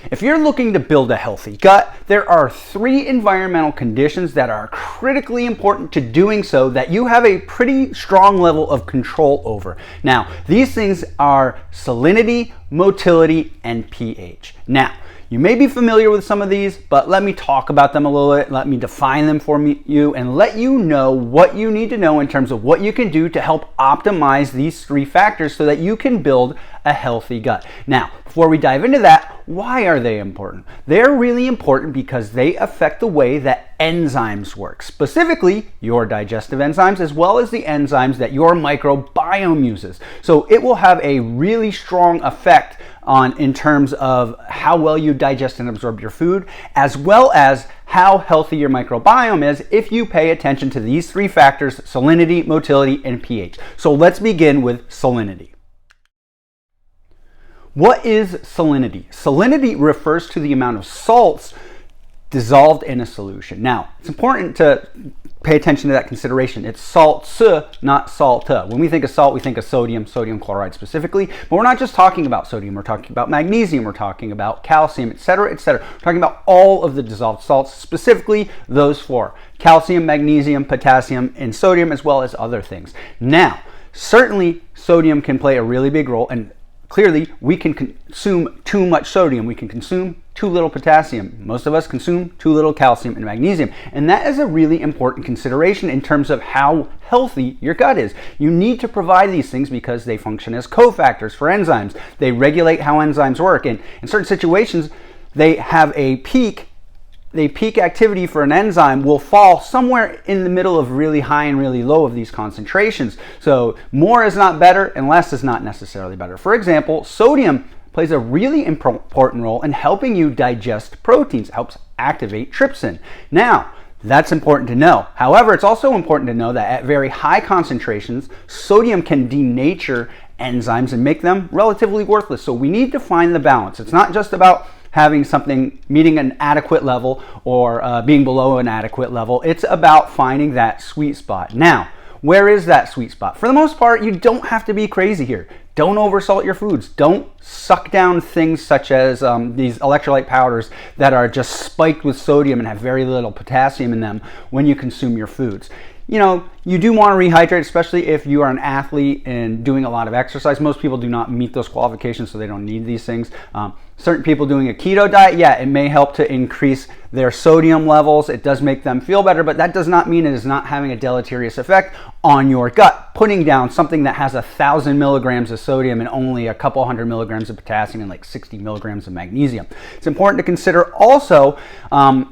If you're looking to build a healthy gut, there are 3 environmental conditions that are critically important to doing so that you have a pretty strong level of control over. Now, these things are salinity, motility, and pH. Now, you may be familiar with some of these, but let me talk about them a little bit. Let me define them for you and let you know what you need to know in terms of what you can do to help optimize these 3 factors so that you can build a healthy gut. Now, before we dive into that, why are they important? They're really important because they affect the way that enzymes work, specifically your digestive enzymes as well as the enzymes that your microbiome uses. So it will have a really strong effect in terms of how well you digest and absorb your food, as well as how healthy your microbiome is if you pay attention to these 3 factors: salinity, motility, and pH. So let's begin with salinity. What is salinity? Salinity refers to the amount of salts dissolved in a solution. Now, it's important to pay attention to that consideration. It's salts, not salta. When we think of salt, we think of sodium chloride specifically, but we're not just talking about sodium. We're talking about magnesium, we're talking about calcium, etc., etc. We're talking about all of the dissolved salts, specifically those 4: calcium, magnesium, potassium, and sodium, as well as other things. Now, certainly sodium can play a really big role, and clearly we can consume too much sodium. We can consume too little potassium. Most of us consume too little calcium and magnesium. And that is a really important consideration in terms of how healthy your gut is. You need to provide these things because they function as cofactors for enzymes. They regulate how enzymes work. And in certain situations, they have a peak. The peak activity for an enzyme will fall somewhere in the middle of really high and really low of these concentrations. So more is not better and less is not necessarily better. For example, sodium plays a really important role in helping you digest proteins. It helps activate trypsin. Now, that's important to know. However, it's also important to know that at very high concentrations, sodium can denature enzymes and make them relatively worthless. So we need to find the balance. It's not just about having something meeting an adequate level or being below an adequate level. It's about finding that sweet spot. Now, where is that sweet spot? For the most part, you don't have to be crazy here. Don't oversalt your foods. Don't suck down things such as these electrolyte powders that are just spiked with sodium and have very little potassium in them when you consume your foods. You know, you do want to rehydrate, especially if you are an athlete and doing a lot of exercise. Most people do not meet those qualifications, so they don't need these things. Certain people doing a keto diet, yeah, it may help to increase their sodium levels. It does make them feel better, but that does not mean it is not having a deleterious effect on your gut. Putting down something that has 1,000 milligrams of sodium and only a couple hundred milligrams of potassium and like 60 milligrams of magnesium. It's important to consider also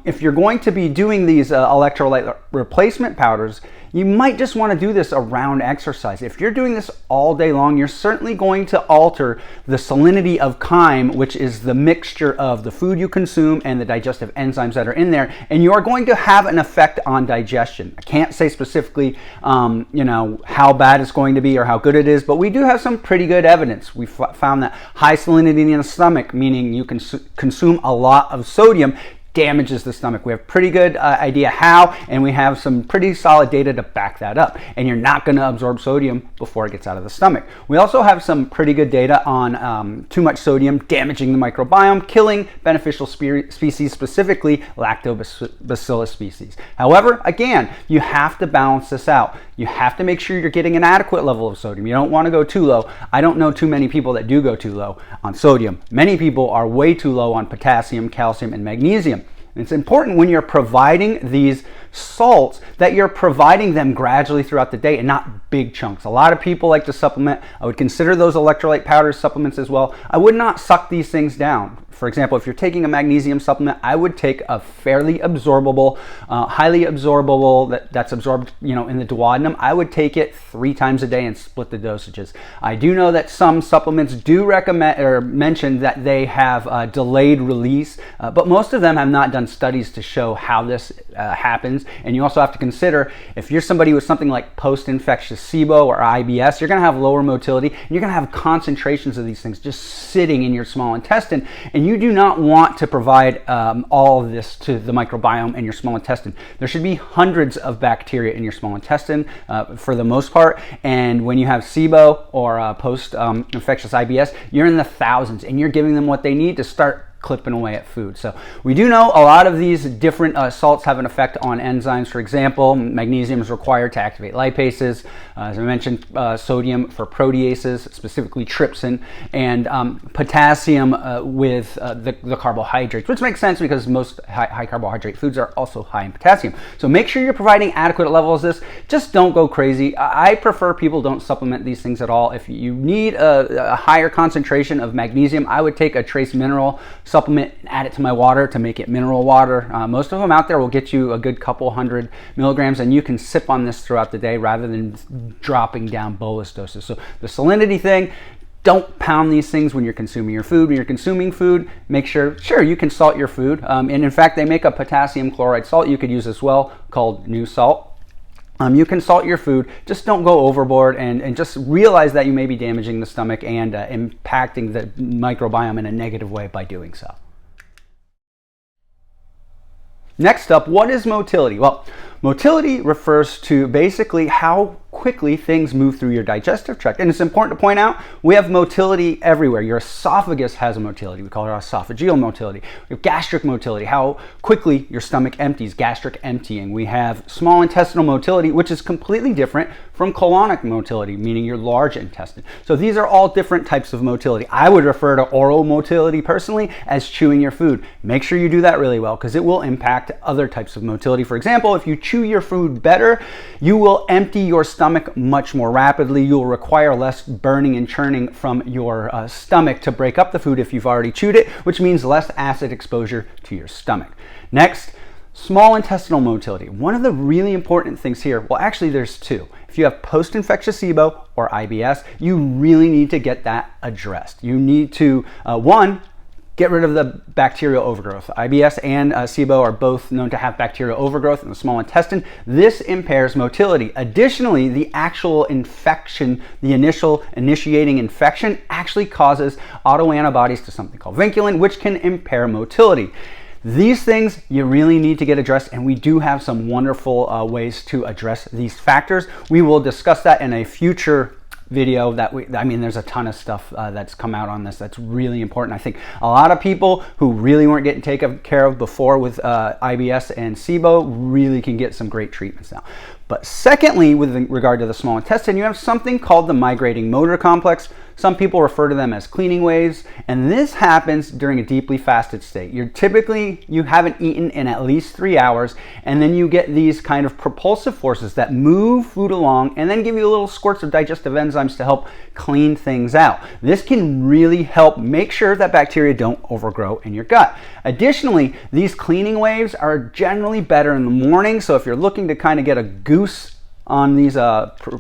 if you're going to be doing these electrolyte replacement powders, you might just want to do this around exercise. If you're doing this all day long, you're certainly going to alter the salinity of chyme, which is the mixture of the food you consume and the digestive enzymes that are in there, and you are going to have an effect on digestion. I can't say specifically, how bad it's going to be or how good it is, but we do have some pretty good evidence. We found that high salinity in the stomach, meaning you consume a lot of sodium, damages the stomach. We have pretty good idea how, and we have some pretty solid data to back that up. And you're not going to absorb sodium before it gets out of the stomach. We also have some pretty good data on too much sodium damaging the microbiome, killing beneficial species, specifically lactobacillus species. However, again, you have to balance this out. You have to make sure you're getting an adequate level of sodium. You don't want to go too low. I don't know too many people that do go too low on sodium. Many people are way too low on potassium, calcium, and magnesium. And it's important when you're providing these salts that you're providing them gradually throughout the day and not big chunks. A lot of people like to supplement. I would consider those electrolyte powders supplements as well. I would not suck these things down. For example, if you're taking a magnesium supplement, I would take a fairly absorbable, highly absorbable, that's absorbed, in the duodenum. I would take it 3 times a day and split the dosages. I do know that some supplements do recommend or mention that they have delayed release, but most of them have not done studies to show how this happens. And you also have to consider if you're somebody with something like post-infectious SIBO or IBS, you're going to have lower motility and you're going to have concentrations of these things just sitting in your small intestine. And you do not want to provide all of this to the microbiome in your small intestine. There should be hundreds of bacteria in your small intestine for the most part. And when you have SIBO or post-infectious IBS, you're in the thousands and you're giving them what they need to start clipping away at food. So we do know a lot of these different salts have an effect on enzymes. For example, magnesium is required to activate lipases. As I mentioned, sodium for proteases, specifically trypsin, and potassium with the carbohydrates, which makes sense because most high carbohydrate foods are also high in potassium. So make sure you're providing adequate levels of this. Just don't go crazy. I prefer people don't supplement these things at all. If you need a higher concentration of magnesium, I would take a trace mineral supplement and add it to my water to make it mineral water. Most of them out there will get you a good couple hundred milligrams, and you can sip on this throughout the day rather than dropping down bolus doses. So the salinity thing, don't pound these things when you're consuming your food. When you're consuming food, make sure you can salt your food. And in fact, they make a potassium chloride salt you could use as well called New Salt. You can salt your food, just don't go overboard, and just realize that you may be damaging the stomach and impacting the microbiome in a negative way by doing so. Next up, what is motility? Well, motility refers to basically how quickly things move through your digestive tract. And it's important to point out, we have motility everywhere. Your esophagus has a motility. We call it esophageal motility. We have gastric motility, how quickly your stomach empties, gastric emptying. We have small intestinal motility, which is completely different from colonic motility, meaning your large intestine. So these are all different types of motility. I would refer to oral motility personally as chewing your food. Make sure you do that really well because it will impact other types of motility. For example, if you chew your food better, you will empty your stomach much more rapidly. You'll require less burning and churning from your stomach to break up the food if you've already chewed it, which means less acid exposure to your stomach. Next, small intestinal motility. One of the really important things here, well, actually there's two. If you have post-infectious SIBO or IBS, you really need to get that addressed. You need to, one, get rid of the bacterial overgrowth. IBS and SIBO are both known to have bacterial overgrowth in the small intestine. This impairs motility. Additionally, the actual infection, the initiating infection, actually causes autoantibodies to something called vinculin, which can impair motility. These things you really need to get addressed, and we do have some wonderful ways to address these factors. We will discuss that in a future video there's a ton of stuff that's come out on this that's really important. I think a lot of people who really weren't getting taken care of before with IBS and SIBO really can get some great treatments now. But secondly, with regard to the small intestine, you have something called the migrating motor complex. Some people refer to them as cleaning waves, and this happens during a deeply fasted state. You haven't eaten in at least 3 hours, and then you get these kind of propulsive forces that move food along and then give you little squirts of digestive enzymes to help clean things out. This can really help make sure that bacteria don't overgrow in your gut. Additionally, these cleaning waves are generally better in the morning, so if you're looking to kind of get a goose on these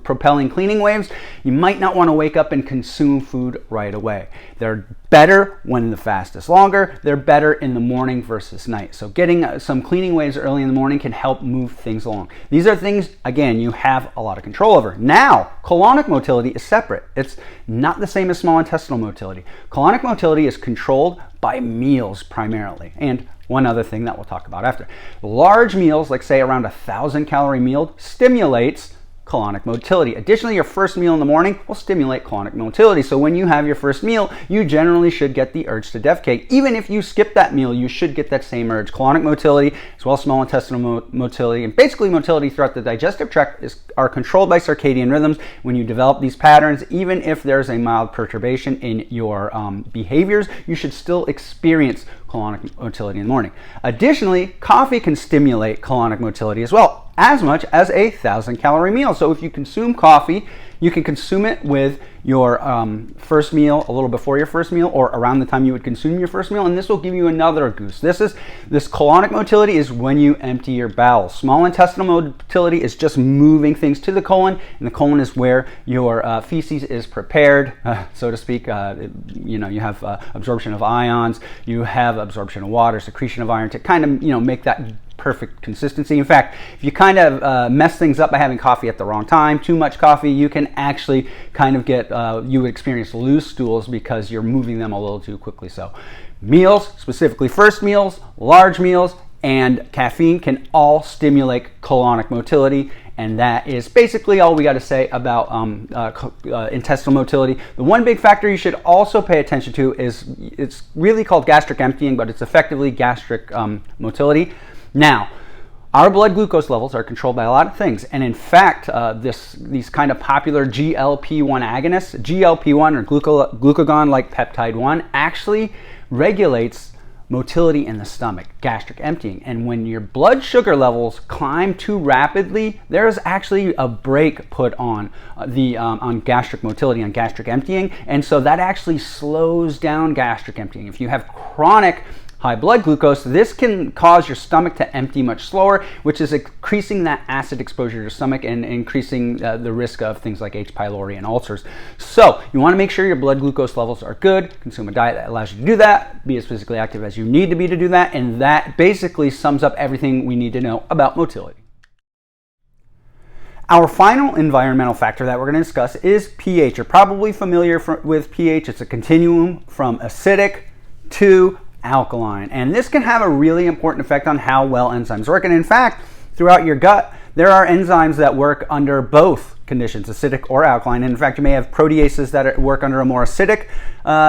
propelling cleaning waves, you might not want to wake up and consume food right away. They're better when the fast is longer. They're better in the morning versus night. So getting some cleaning waves early in the morning can help move things along. These are things, again, you have a lot of control over. Now, colonic motility is separate. It's not the same as small intestinal motility. Colonic motility is controlled by meals primarily, and one other thing that we'll talk about after. Large meals, like say around 1,000 calorie meal, stimulates colonic motility. Additionally, your first meal in the morning will stimulate colonic motility. So when you have your first meal, you generally should get the urge to defecate. Even if you skip that meal, you should get that same urge. Colonic motility, as well as small intestinal motility, and basically motility throughout the digestive tract are controlled by circadian rhythms. When you develop these patterns, even if there's a mild perturbation in your behaviors, you should still experience colonic motility in the morning. Additionally, coffee can stimulate colonic motility as well, as much as 1,000 calorie meal. So if you consume coffee, you can consume it with your first meal, a little before your first meal, or around the time you would consume your first meal, and this will give you another goose. This colonic motility is when you empty your bowels. Small intestinal motility is just moving things to the colon, and the colon is where your feces is prepared, so to speak. You have absorption of ions, you have absorption of water, secretion of iron to kind of make that perfect consistency. In fact, if you kind of mess things up by having coffee at the wrong time, too much coffee, you can actually kind of get, you would experience loose stools because you're moving them a little too quickly. So meals, specifically first meals, large meals, and caffeine can all stimulate colonic motility. And that is basically all we got to say about intestinal motility. The one big factor you should also pay attention to is, it's really called gastric emptying, but it's effectively gastric motility. Now, our blood glucose levels are controlled by a lot of things. And in fact, these kind of popular GLP-1 agonists, GLP-1 or glucagon-like peptide 1, actually regulates motility in the stomach, gastric emptying. And when your blood sugar levels climb too rapidly, there's actually a brake put on on gastric motility, on gastric emptying. And so that actually slows down gastric emptying. If you have chronic high blood glucose, this can cause your stomach to empty much slower, which is increasing that acid exposure to your stomach and increasing the risk of things like H. pylori and ulcers. So you want to make sure your blood glucose levels are good, consume a diet that allows you to do that, be as physically active as you need to be to do that, and that basically sums up everything we need to know about motility. Our final environmental factor that we're going to discuss is pH. You're probably familiar with pH. It's a continuum from acidic to alkaline, and this can have a really important effect on how well enzymes work. And in fact, throughout your gut, there are enzymes that work under both conditions, acidic or alkaline. And in fact, you may have proteases that work under a more acidic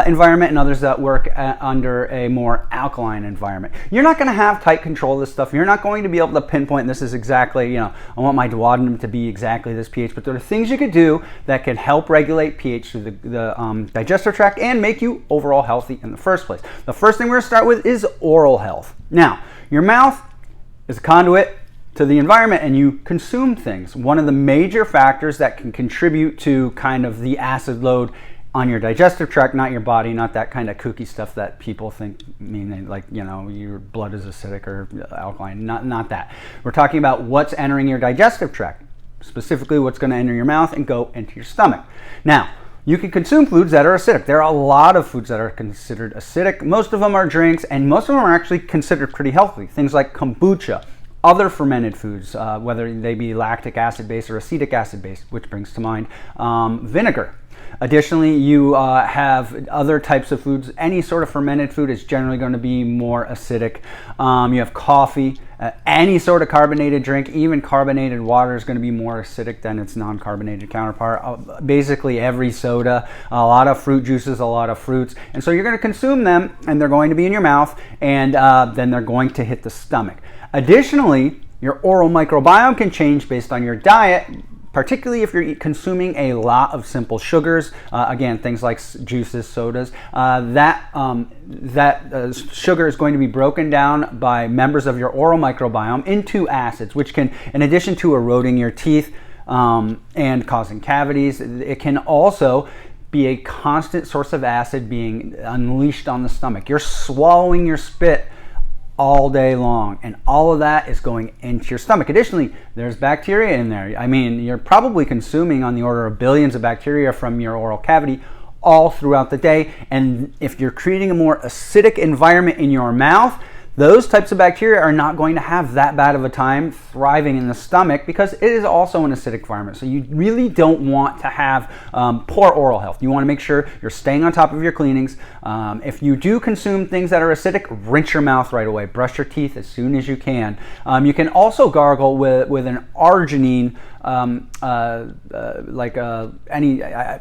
environment and others that work under a more alkaline environment. You're not going to have tight control of this stuff. You're not going to be able to pinpoint this is exactly, I want my duodenum to be exactly this pH, but there are things you could do that can help regulate pH through the digestive tract and make you overall healthy in the first place. The first thing we're going to start with is oral health. Now, your mouth is a conduit to the environment, and you consume things. One of the major factors that can contribute to kind of the acid load on your digestive tract, not your body, not that kind of kooky stuff that people think mean like, your blood is acidic or alkaline, not that. We're talking about what's entering your digestive tract, specifically what's going to enter your mouth and go into your stomach. Now, you can consume foods that are acidic. There are a lot of foods that are considered acidic. Most of them are drinks, and most of them are actually considered pretty healthy. Things like kombucha, other fermented foods, whether they be lactic acid based or acetic acid based, which brings to mind vinegar. Additionally, you have other types of foods. Any sort of fermented food is generally going to be more acidic. You have coffee, any sort of carbonated drink, even carbonated water is going to be more acidic than its non-carbonated counterpart. Basically every soda, a lot of fruit juices, a lot of fruits. And so you're going to consume them, and they're going to be in your mouth, and then they're going to hit the stomach. Additionally, your oral microbiome can change based on your diet, particularly if you're consuming a lot of simple sugars. Again, things like juices, sodas. That sugar is going to be broken down by members of your oral microbiome into acids, which can, in addition to eroding your teeth and causing cavities, it can also be a constant source of acid being unleashed on the stomach. You're swallowing your spit all day long, and all of that is going into your stomach. Additionally, there's bacteria in there. I mean, you're probably consuming on the order of billions of bacteria from your oral cavity all throughout the day, and if you're creating a more acidic environment in your mouth, those types of bacteria are not going to have that bad of a time thriving in the stomach, because it is also an acidic environment. So you really don't want to have poor oral health. You want to make sure you're staying on top of your cleanings. If you do consume things that are acidic, rinse your mouth right away. Brush your teeth as soon as you can. You can also gargle with an arginine.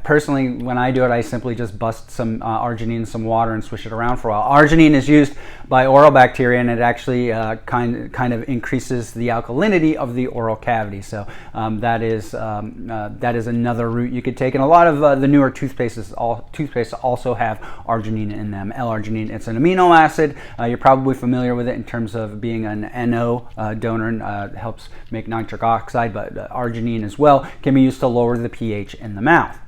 Personally, when I do it, I simply just bust some arginine in some water and swish it around for a while. Arginine is used by oral bacteria, and it actually kind of increases the alkalinity of the oral cavity. So that is another route you could take. And a lot of the newer toothpastes also have arginine in them. L-arginine, it's an amino acid. You're probably familiar with it in terms of being an NO donor, and helps make nitric oxide, but arginine as well can be used to lower the pH in the mouth.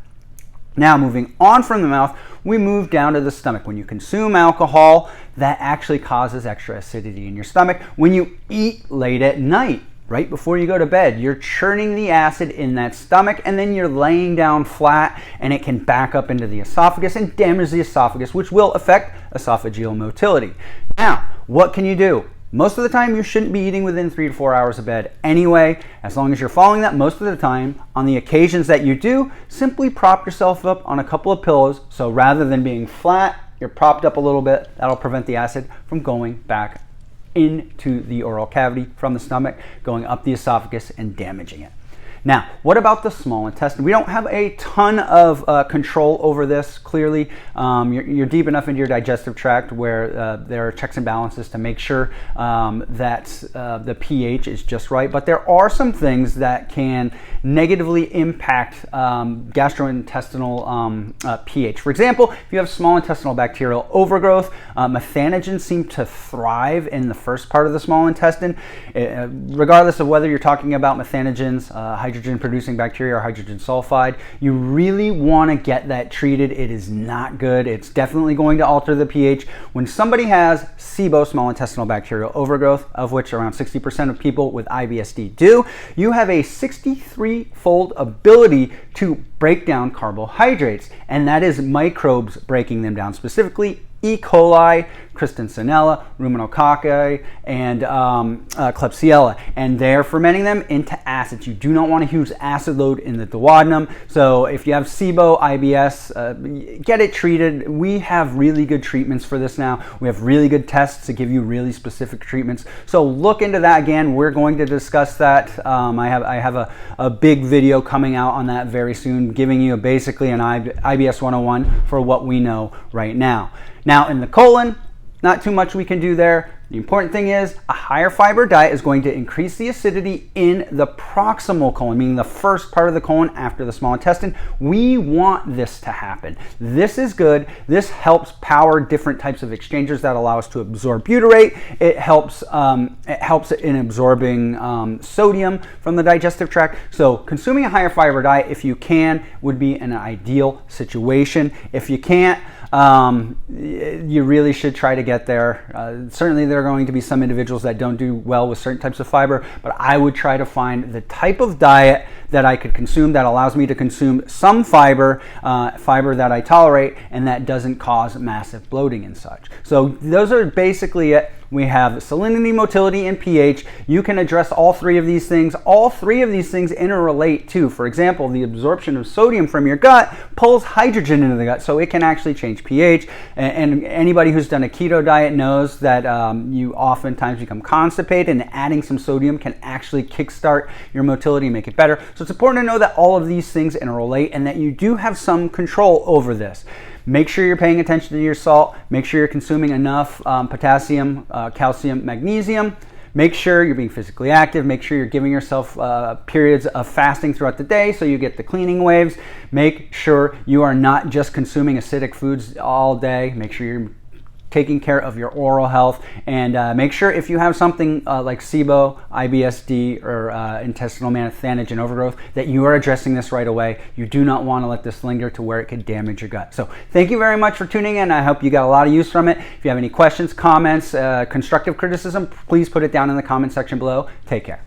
Now, moving on from the mouth, we move down to the stomach. When you consume alcohol, that actually causes extra acidity in your stomach. When you eat late at night, right before you go to bed, you're churning the acid in that stomach, and then you're laying down flat, and it can back up into the esophagus and damage the esophagus, which will affect esophageal motility. Now, what can you do? Most of the time, you shouldn't be eating within 3 to 4 hours of bed anyway, as long as you're following that most of the time. On the occasions that you do, simply prop yourself up on a couple of pillows. So rather than being flat, you're propped up a little bit. That'll prevent the acid from going back into the oral cavity from the stomach, going up the esophagus and damaging it. Now, what about the small intestine? We don't have a ton of control over this, clearly. You're deep enough into your digestive tract where there are checks and balances to make sure that the pH is just right. But there are some things that can negatively impact gastrointestinal pH. For example, if you have small intestinal bacterial overgrowth, methanogens seem to thrive in the first part of the small intestine. Regardless of whether you're talking about methanogens, hydrogen-producing bacteria or hydrogen sulfide, you really want to get that treated. It is not good. It's definitely going to alter the pH. When somebody has SIBO, small intestinal bacterial overgrowth, of which around 60% of people with IBSD do, you have a 63-fold ability to break down carbohydrates, and that is microbes breaking them down, specifically E. coli, Kristinella, Ruminococci, and Klebsiella, and they're fermenting them into acids. You do not want a huge acid load in the duodenum. So if you have SIBO, IBS, get it treated. We have really good treatments for this now. We have really good tests to give you really specific treatments. So look into that again. We're going to discuss that. I have a big video coming out on that very soon, giving you basically an IBS 101 for what we know right now. Now in the colon, not too much we can do there. The important thing is a higher fiber diet is going to increase the acidity in the proximal colon, meaning the first part of the colon after the small intestine. We want this to happen. This is good. This helps power different types of exchangers that allow us to absorb butyrate. It helps in absorbing sodium from the digestive tract. So consuming a higher fiber diet, if you can, would be an ideal situation. If you can't, you really should try to get there. Certainly there are going to be some individuals that don't do well with certain types of fiber, but I would try to find the type of diet that I could consume that allows me to consume some fiber that I tolerate and that doesn't cause massive bloating and such. So those are basically it. We have salinity, motility, and pH. You can address all three of these things. All three of these things interrelate too. For example, the absorption of sodium from your gut pulls hydrogen into the gut, so it can actually change pH. And anybody who's done a keto diet knows that you oftentimes become constipated, and adding some sodium can actually kickstart your motility and make it better. So it's important to know that all of these things interrelate and that you do have some control over this. Make sure you're paying attention to your salt. Make sure you're consuming enough potassium, calcium, magnesium. Make sure you're being physically active. Make sure you're giving yourself periods of fasting throughout the day so you get the cleaning waves. Make sure you are not just consuming acidic foods all day. Make sure you're taking care of your oral health, and make sure if you have something like SIBO, IBSD, or intestinal methanogen overgrowth, that you are addressing this right away. You do not want to let this linger to where it could damage your gut. So thank you very much for tuning in. I hope you got a lot of use from it. If you have any questions, comments, constructive criticism, please put it down in the comment section below. Take care.